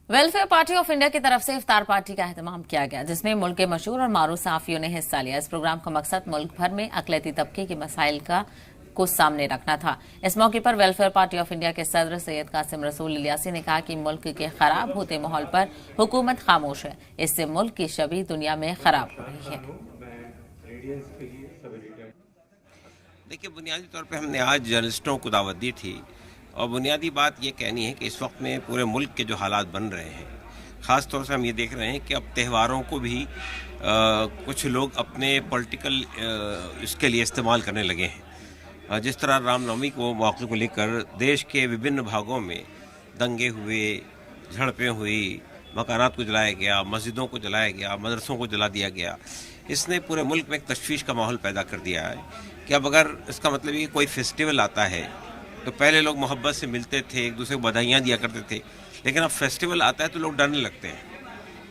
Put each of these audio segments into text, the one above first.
Welfare party of India की तरफ से इफ्तार पार्टी का एहतमाम किया गया, जिसमें मुल्क के मशहूर और मारूफ सहाफियों ने हिस्सा लिया। इस प्रोग्राम का मकसद मुल्क भर में अक़लियती तबके के मसाइल को सामने रखना था। इस मौके पर वेलफेयर पार्टी ऑफ इंडिया के सदर सैयद कासिम रसूल इलियासी ने कहा कि मुल्क के खराब होते माहौल पर हुकूमत खामोश है, इससे मुल्क की छवि दुनिया में खराब हो रही है। देखिए, बुनियादी तौर पे हमने आज जर्नलिस्टों को दावत दी थी और बुनियादी बात ये कहनी है कि इस वक्त में पूरे मुल्क के जो हालात बन रहे हैं, ख़ास तौर से हम ये देख रहे हैं कि अब त्योहारों को भी कुछ लोग अपने पॉलिटिकल इसके लिए इस्तेमाल करने लगे हैं। जिस तरह रामनवमी को मौके को लेकर देश के विभिन्न भागों में दंगे हुए, झड़पें हुई, मकानात को जलाया गया, मस्जिदों को जलाया गया, मदरसों को जला दिया गया, इसने पूरे मुल्क में एक तशवीश का माहौल पैदा कर दिया है कि अब अगर इसका मतलब ये कोई फेस्टिवल आता है तो पहले लोग मोहब्बत से मिलते थे, एक दूसरे को बधाइयाँ दिया करते थे, लेकिन अब फेस्टिवल आता है तो लोग डरने लगते हैं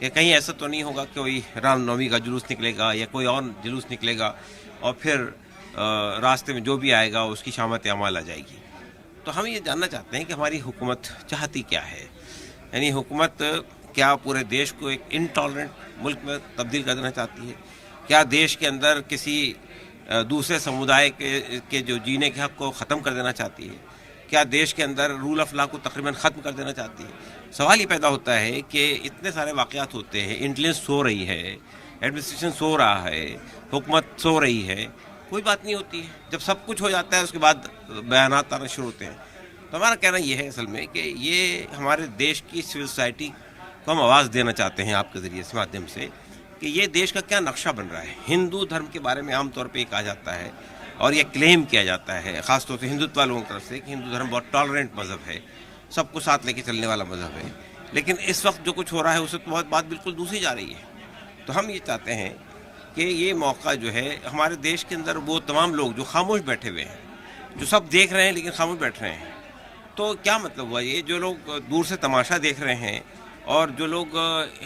कि कहीं ऐसा तो नहीं होगा कि कोई रामनवमी का जुलूस निकलेगा या कोई और जुलूस निकलेगा और फिर रास्ते में जो भी आएगा उसकी शामत अमाल आ जाएगी। तो हम ये जानना चाहते हैं कि हमारी हुकूमत चाहती क्या है, यानी हुकूमत क्या पूरे देश को एक इनटॉलरेंट मुल्क में तब्दील कर देना चाहती है? क्या देश के अंदर किसी दूसरे समुदाय के जो जीने के हक़ को ख़त्म कर देना चाहती है? क्या देश के अंदर रूल ऑफ लॉ को तकरीबन ख़त्म कर देना चाहती है? सवाल ये पैदा होता है कि इतने सारे वाक़यात होते हैं, इंटेलिजेंस सो रही है, एडमिनिस्ट्रेशन सो रहा है, हुकूमत सो रही है, कोई बात नहीं होती है। जब सब कुछ हो जाता है उसके बाद बयानात आना शुरू होते हैं। तो हमारा कहना ये है असल में कि ये हमारे देश की सिविल सोसाइटी को हम आवाज़ देना चाहते हैं आपके ज़रिए से माध्यम से कि ये देश का क्या नक्शा बन रहा है। हिंदू धर्म के बारे में आम तौर पे कहा जाता है और ये क्लेम किया जाता है ख़ास तौर से हिंदुत्व लोगों की तरफ से कि हिंदू धर्म बहुत टॉलरेंट मज़हब है, सबको साथ लेके चलने वाला मज़हब है। लेकिन इस वक्त जो कुछ हो रहा है उससे तो बहुत बात बिल्कुल दूसरी जा रही है। तो हम ये चाहते हैं कि ये मौका जो है हमारे देश के अंदर वो तमाम लोग जो खामोश बैठे हुए हैं, जो सब देख रहे हैं लेकिन खामोश बैठ रहे हैं, तो क्या मतलब हुआ ये जो लोग दूर से तमाशा देख रहे हैं और जो लोग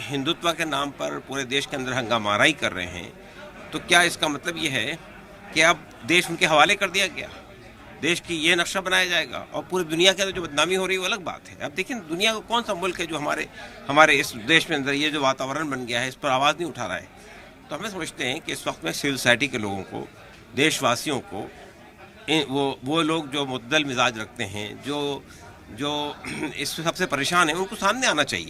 हिंदुत्व के नाम पर पूरे देश के अंदर हंगामाराई कर रहे हैं, तो क्या इसका मतलब ये है कि अब देश उनके हवाले कर दिया गया, देश की ये नक्शा बनाया जाएगा और पूरी दुनिया के अंदर जो बदनामी हो रही है वो अलग बात है। अब देखिए, दुनिया का कौन सा मुल्क है जो हमारे इस देश में अंदर ये जो वातावरण बन गया है इस पर आवाज़ नहीं उठा रहा है। तो हमें समझते हैं कि इस वक्त में सिविल सोसाइटी के लोगों को, देशवासियों को, वो लोग जो मुतदल मिजाज रखते हैं, जो इस सबसे परेशान हैं, उनको सामने आना चाहिए।